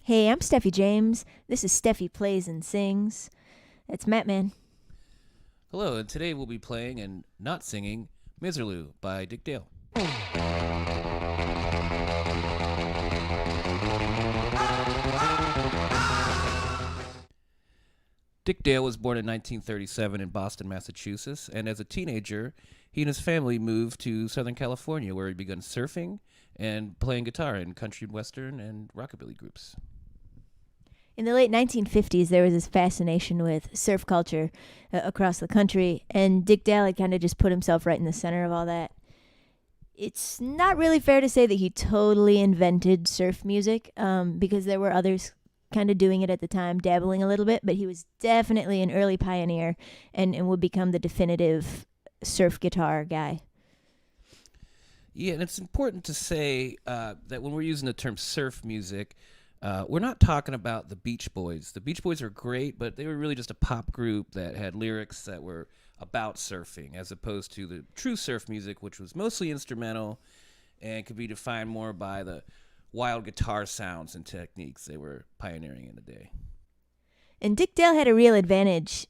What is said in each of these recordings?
Hey, I'm Stephie James. This is Stephie Plays and Sings. It's Matt Man. Hello, and today we'll be playing and not singing Miserlou by Dick Dale. Dick Dale was born in 1937 in Boston, Massachusetts, and as a teenager, he and his family moved to Southern California, where he began surfing and playing guitar in country, western, and rockabilly groups. In the late 1950s, there was this fascination with surf culture across the country, and Dick Dale had kind of just put himself right in the center of all that. It's not really fair to say that he totally invented surf music, because there were others kind of doing it at the time, dabbling a little bit, but he was definitely an early pioneer and would become the definitive surf guitar guy. Yeah, and it's important to say that when we're using the term surf music, we're not talking about the Beach Boys. The Beach Boys are great, but they were really just a pop group that had lyrics that were about surfing, as opposed to the true surf music, which was mostly instrumental and could be defined more by the wild guitar sounds and techniques they were pioneering in the day. And Dick Dale had a real advantage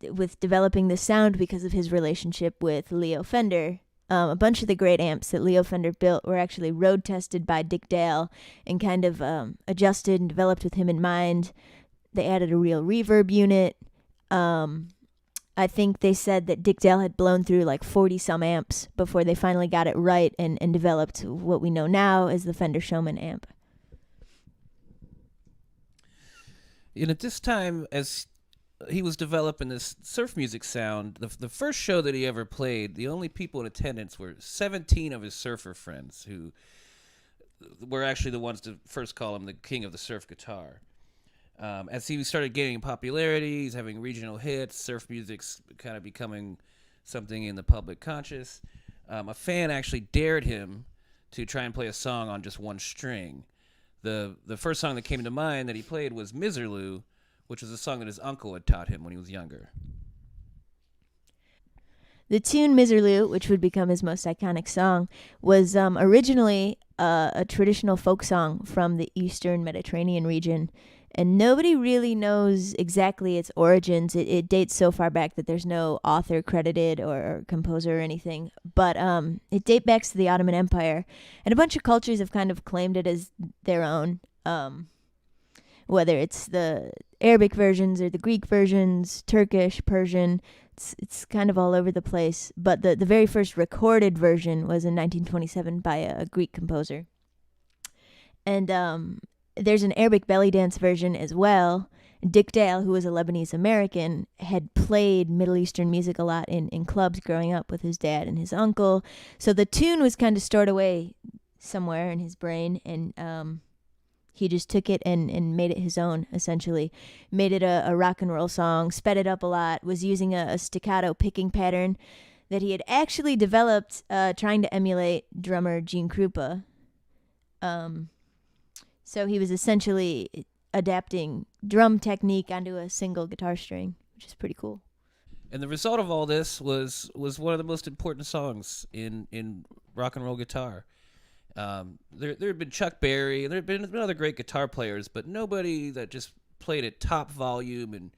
with developing the sound because of his relationship with Leo Fender. A bunch of the great amps that Leo Fender built were actually road tested by Dick Dale and kind of adjusted and developed with him in mind. They added a real reverb unit. I think they said that Dick Dale had blown through like 40-some amps before they finally got it right and developed what we know now as the Fender Showman amp. And at this time, as he was developing this surf music sound, the first show that he ever played, the only people in attendance were 17 of his surfer friends, who were actually the ones to first call him the king of the surf guitar. As he started gaining popularity, he's having regional hits, surf music's kind of becoming something in the public conscious. A fan actually dared him to try and play a song on just one string. The first song that came to mind that he played was Miserlou, which was a song that his uncle had taught him when he was younger. The tune Miserlou, which would become his most iconic song, was originally a traditional folk song from the Eastern Mediterranean region, and nobody really knows exactly its origins. It dates so far back that there's no author credited or composer or anything, but it dates back to the Ottoman Empire, and a bunch of cultures have kind of claimed it as their own, whether it's the Arabic versions or the Greek versions, Turkish, Persian. It's kind of all over the place, but the very first recorded version was in 1927 by a Greek composer. And there's an Arabic belly dance version as well. Dick Dale, who was a Lebanese American, had played Middle Eastern music a lot in clubs growing up with his dad and his uncle. So the tune was kind of stored away somewhere in his brain, and he just took it and made it his own, essentially. Made it a rock and roll song, sped it up a lot, was using a staccato picking pattern that he had actually developed trying to emulate drummer Gene Krupa. So he was essentially adapting drum technique onto a single guitar string, which is pretty cool. And the result of all this was one of the most important songs in rock and roll guitar. There had been Chuck Berry, and there had been other great guitar players, but nobody that just played at top volume and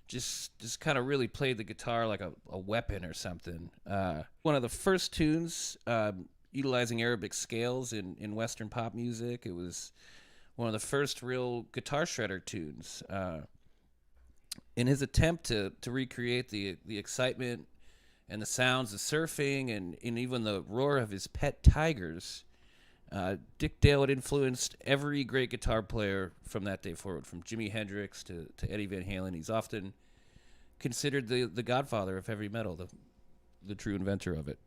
just kind of really played the guitar like a weapon or something. One of the first tunes utilizing Arabic scales in Western pop music. It was one of the first real guitar shredder tunes. In his attempt to recreate the excitement and the sounds of surfing and even the roar of his pet tigers, Dick Dale had influenced every great guitar player from that day forward, from Jimi Hendrix to Eddie Van Halen. He's often considered the godfather of heavy metal, the true inventor of it.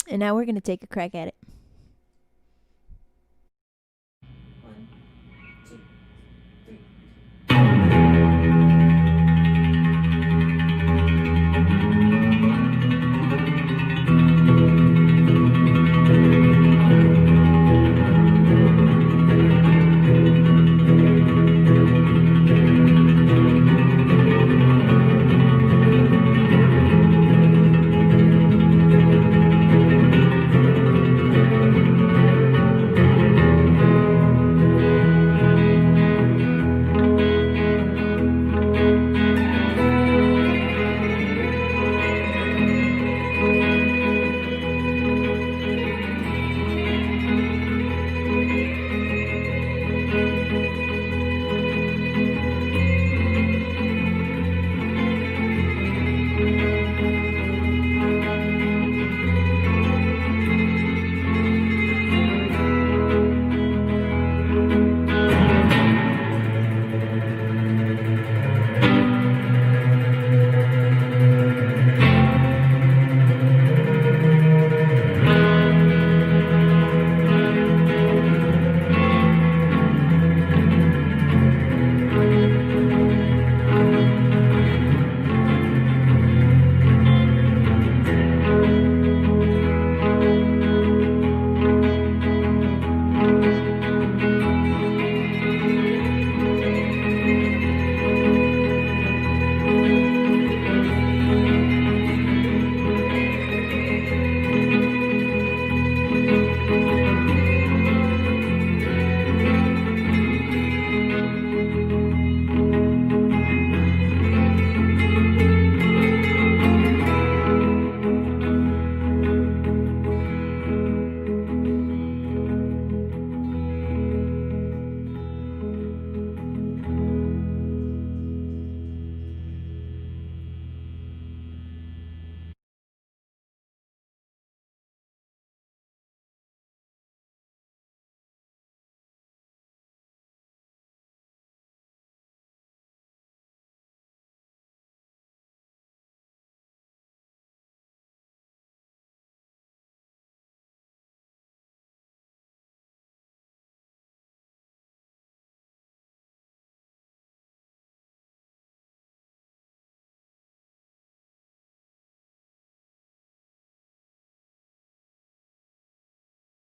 And now we're going to take a crack at it.